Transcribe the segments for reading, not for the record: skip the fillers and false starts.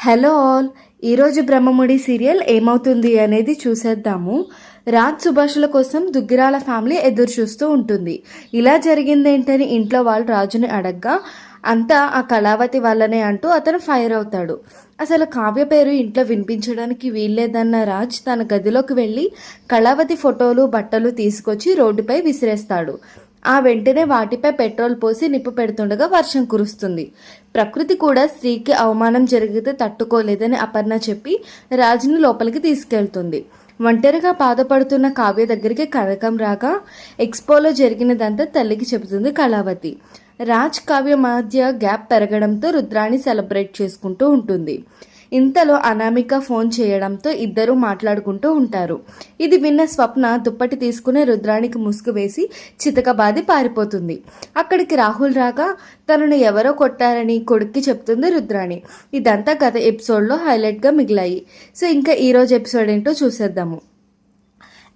Hello all. ఈరోజు Brahmamudi serial ఏమవుతుంది అనేది చూసేద్దాము. రాజ్ సుభాష్ల కోసం దుగ్గిరాల ఫ్యామిలీ ఎదురు చూస్తూ ఉంటుంది. ఇలా జరిగిందేంటని ఇంట్లో వాళ్ళు రాజుని అడగ్గా అంతా ఆ కళావతి వల్లనే అంటూ అతను ఫైర్ అవుతాడు. అసలు కావ్య పేరు ఇంట్లో వినిపించడానికి వీల్లేదన్న రాజ్ తన గదిలోకి వెళ్ళి కళావతి ఫోటోలు బట్టలు తీసుకొచ్చి రోడ్డుపై విసిరేస్తాడు. ఆ వెంటనే వాటిపై పెట్రోల్ పోసి నిప్పు పెడుతుండగా వర్షం కురుస్తుంది. ప్రకృతి కూడా స్త్రీకి అవమానం జరిగితే తట్టుకోలేదని అపర్ణ చెప్పి రాజుని లోపలికి తీసుకెళ్తుంది. ఒంటరిగా బాధపడుతున్న కావ్య దగ్గరికి కనకం రాగా ఎక్స్పోలో జరిగినదంతా తల్లికి చెబుతుంది కళావతి. రాజ్ కావ్య మధ్య గ్యాప్ పెరగడంతో రుద్రాణి సెలబ్రేట్ చేసుకుంటూ ఉంటుంది. ఇంతలో అనామిక ఫోన్ చేయడంతో ఇద్దరూ మాట్లాడుకుంటూ ఉంటారు. ఇది విన్న స్వప్న దుప్పటి తీసుకునే రుద్రాణికి ముసుగు వేసి చితకబాది పారిపోతుంది. అక్కడికి రాహుల్ రాగా తనను ఎవరో కొట్టారని కొడుక్కి చెప్తుంది రుద్రాణి. ఇదంతా గత ఎపిసోడ్లో హైలైట్గా మిగిలాయి. సో ఇంకా ఈరోజు ఎపిసోడ్ ఏంటో చూసేద్దాము.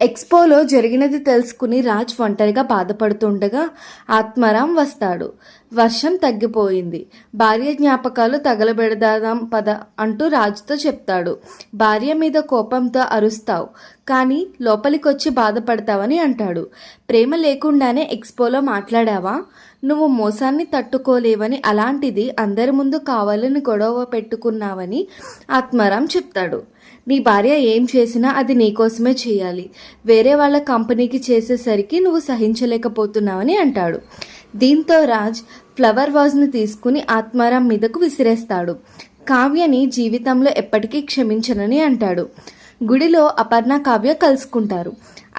ఎక్స్పోలో జరిగినది తెలుసుకుని రాజ్ ఒంటరిగా బాధపడుతుండగా ఆత్మారాం వస్తాడు. వర్షం తగ్గిపోయింది. భార్య జ్ఞాపకాలు తగలబెడదాం పద అంటూ రాజుతో చెప్తాడు. భార్య మీద కోపంతో అరుస్తావు కానీ లోపలికొచ్చి బాధపడతావని అంటాడు. ప్రేమ లేకుండానే ఎక్స్పోలో మాట్లాడావా? నువ్వు మోసాన్ని తట్టుకోలేవని, అలాంటిది అందరి ముందు కావాలని గొడవ పెట్టుకున్నావని ఆత్మారాం చెప్తాడు. నీ భార్య ఏం చేసినా అది నీకోసమే చేయాలి. వేరే వాళ్ళ కంపెనీకి చేసేసరికి నువ్వు సహించలేకపోతున్నావని అంటాడు. దీంతో రాజ్ ఫ్లవర్ వాజ్ని తీసుకుని ఆత్మారాం మీదకు విసిరేస్తాడు. కావ్యని జీవితంలో ఎప్పటికీ క్షమించనని అంటాడు. గుడిలో అపర్ణ కావ్య కలుసుకుంటారు.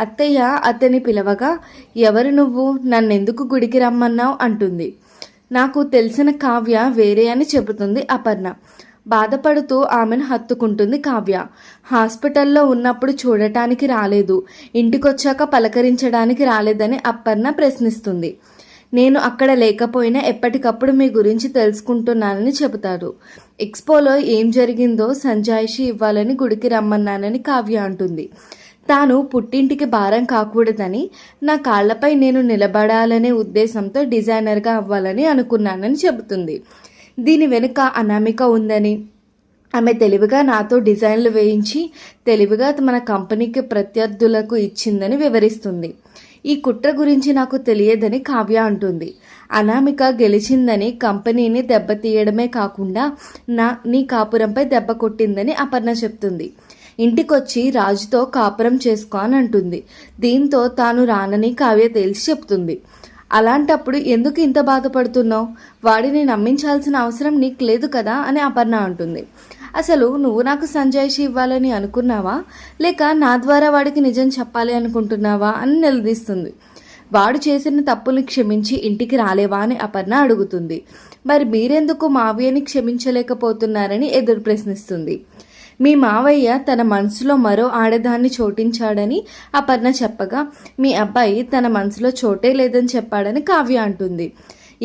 అత్తయ్య అతని పిలవగా ఎవరు నువ్వు, నన్నెందుకు గుడికి రమ్మన్నావు అంటుంది. నాకు తెలిసిన కావ్య వేరే అని చెబుతుంది అపర్ణ. బాధపడుతూ ఆమెను హత్తుకుంటుంది కావ్య. హాస్పిటల్లో ఉన్నప్పుడు చూడటానికి రాలేదు, ఇంటికొచ్చాక పలకరించడానికి రాలేదని అపర్ణ ప్రశ్నిస్తుంది. నేను అక్కడ లేకపోయినా ఎప్పటికప్పుడు మీ గురించి తెలుసుకుంటున్నానని చెబుతారు. ఎక్స్పోలో ఏం జరిగిందో సంజాయిషి ఇవ్వాలని గుడికి రమ్మన్నానని కావ్య అంటుంది. తాను పుట్టింటికి భారం కాకూడదని, నా కాళ్లపై నేను నిలబడాలనే ఉద్దేశంతో డిజైనర్గా అవ్వాలని అనుకున్నానని చెబుతుంది. దీని వెనుక అనామిక ఉందని, ఆమె తెలివిగా నాతో డిజైన్లు వేయించి తెలివిగా మన కంపెనీకి ప్రత్యర్థులకు ఇచ్చిందని వివరిస్తుంది. ఈ కుట్ర గురించి నాకు తెలియదని కావ్య అంటుంది. అనామిక గెలిచిందని కంపెనీని దెబ్బతీయడమే కాకుండా నీ కాపురంపై దెబ్బ కొట్టిందని అపర్ణ చెప్తుంది. ఇంటికొచ్చి రాజుతో కాపురం చేసుకో అని అంటుంది. దీంతో తాను రానని కావ్య తేల్చి చెప్తుంది. అలాంటప్పుడు ఎందుకు ఇంత బాధపడుతున్నావు? వాడిని నమ్మించాల్సిన అవసరం నీకు లేదు కదా అని అపర్ణ అంటుంది. అసలు నువ్వు నాకు సంజాయిషి ఇవ్వాలని అనుకున్నావా, లేక నా ద్వారా వాడికి నిజం చెప్పాలి అనుకుంటున్నావా అని నిలదీస్తుంది. వాడు చేసిన తప్పుని క్షమించి ఇంటికి రాలేవా అని అపర్ణ అడుగుతుంది. మరి మీరెందుకు మావయ్యని క్షమించలేకపోతున్నారని ఎదురు ప్రశ్నిస్తుంది. మీ మావయ్య తన మనసులో మరో ఆడదాన్ని చోటించాడని అపర్ణ చెప్పగా, మీ అబ్బాయి తన మనసులో చోటే లేదని చెప్పాడని కావ్య అంటుంది.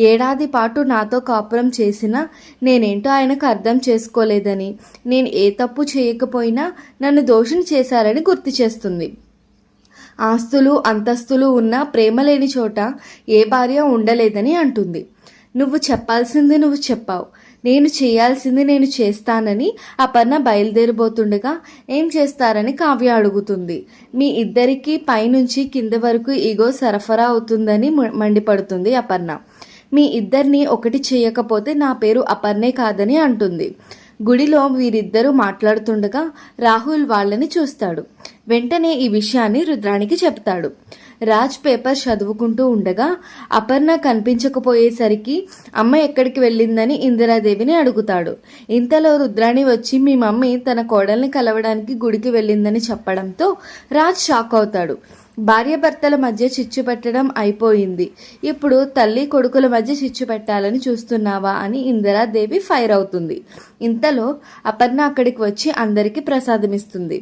ఏడాది పాటు నాతో కాపురం చేసినా నేనేంటో ఆయనకు అర్థం చేసుకోలేదని, నేను ఏ తప్పు చేయకపోయినా నన్ను దోషిని చేశారని గుర్తు చేస్తుంది. ఆస్తులు అంతస్తులు ఉన్నా ప్రేమ లేని చోట ఏ భార్య ఉండలేదని అంటుంది. నువ్వు చెప్పాల్సింది నువ్వు చెప్పావు, నేను చేయాల్సింది నేను చేస్తానని అపర్ణ బయలుదేరిపోతుండగా ఏం చేస్తారని కావ్య అడుగుతుంది. మీ ఇద్దరికీ పైనుంచి కింద వరకు ఈగో సరఫరా అవుతుందని మండిపడుతుంది అపర్ణ. మీ ఇద్దరిని ఒకటి చేయకపోతే నా పేరు అపర్ణే కాదని అంటుంది. గుడిలో వీరిద్దరూ మాట్లాడుతుండగా రాహుల్ వాళ్ళని చూస్తాడు. వెంటనే ఈ విషయాన్ని రుద్రానికి చెప్తాడు. రాజ్ పేపర్ చదువుకుంటూ ఉండగా అపర్ణ కనిపించకపోయేసరికి అమ్మ ఎక్కడికి వెళ్ళిందని ఇందిరాదేవిని అడుగుతాడు. ఇంతలో రుద్రాణి వచ్చి మీ మమ్మీ తన కోడల్ని కలవడానికి గుడికి వెళ్ళిందని చెప్పడంతో రాజ్ షాక్ అవుతాడు. భార్యాభర్తల మధ్య చిచ్చు పెట్టడం అయిపోయింది, ఇప్పుడు తల్లి కొడుకుల మధ్య చిచ్చు పెట్టాలని చూస్తున్నావా అని ఇందిరాదేవి ఫైర్ అవుతుంది. ఇంతలో అపర్ణ అక్కడికి వచ్చి అందరికీ ప్రసాదమిస్తుంది.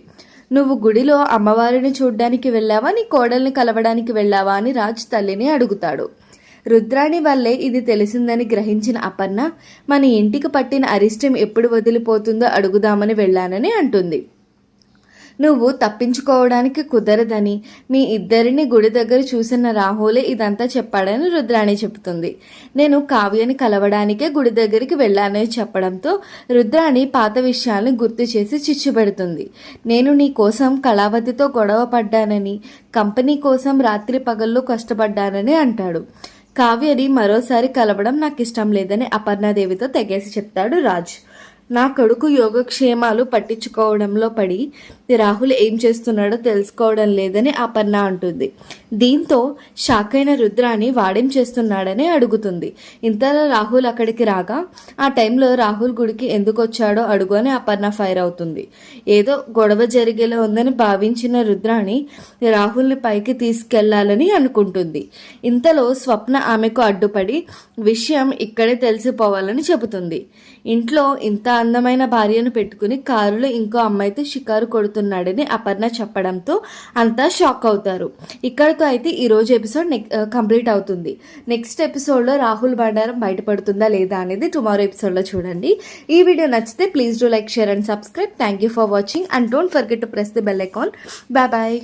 నువ్వు గుడిలో అమ్మవారిని చూడ్డానికి వెళ్ళావా, నీ కోడల్ని కలవడానికి వెళ్ళావా అని రాజ్ తల్లిని అడుగుతాడు. రుద్రాణి వల్లే ఇది తెలిసిందని గ్రహించిన అపర్ణ మన ఇంటికి పట్టిన అరిష్టం ఎప్పుడు వదిలిపోతుందో అడుగుదామని వెళ్ళానని అంటుంది. నువ్వు తప్పించుకోవడానికి కుదరదని మీ ఇద్దరిని గుడి దగ్గర చూసిన రాహులే ఇదంతా చెప్పాడని రుద్రాణి చెబుతుంది. నేను కావ్యని కలవడానికే గుడి దగ్గరికి వెళ్ళానని చెప్పడంతో రుద్రాణి పాత విషయాల్ని గుర్తు చేసి చిచ్చుపెడుతుంది. నేను నీ కోసం కళావతితో గొడవ పడ్డానని, కంపెనీ కోసం రాత్రి పగళ్ళు కష్టపడ్డానని అంటాడు. కావ్యని మరోసారి కలవడం నాకు ఇష్టం లేదని అపర్ణాదేవితో తెగేసి చెప్తాడు రాజ్. నా కొడుకు యోగక్షేమాలు పట్టించుకోవడంలో పడి రాహుల్ ఏం చేస్తున్నాడో తెలుసుకోవడం లేదని అపర్ణ అంటుంది. దీంతో షాక్ అయిన రుద్రాణి వాడేం చేస్తున్నాడని అడుగుతుంది. ఇంతలో రాహుల్ అక్కడికి రాగా ఆ టైంలో రాహుల్ గుడికి ఎందుకు వచ్చాడో అడుగు అని అపర్ణ ఫైర్ అవుతుంది. ఏదో గొడవ జరిగేలా ఉందని భావించిన రుద్రాణి రాహుల్ని పైకి తీసుకెళ్లాలని అనుకుంటుంది. ఇంతలో స్వప్న ఆమెకు అడ్డుపడి విషయం ఇక్కడే తెలిసిపోవాలని చెబుతుంది. ఇంట్లో ఇంత అందమైన భార్యను పెట్టుకుని కారులో ఇంకో అమ్మాయితో షికారు కొడుతున్నాడని అపర్ణ చెప్పడంతో అంతా షాక్ అవుతారు. ఇక్కడితో అయితే ఈరోజు ఎపిసోడ్ కంప్లీట్ అవుతుంది. నెక్స్ట్ ఎపిసోడ్లో రాహుల్ బండారం బయటపడుతుందా లేదా అనేది టుమారో ఎపిసోడ్లో చూడండి. ఈ వీడియో నచ్చితే please do like, share and subscribe. Thank you for watching and don't forget to press the bell icon. Bye bye.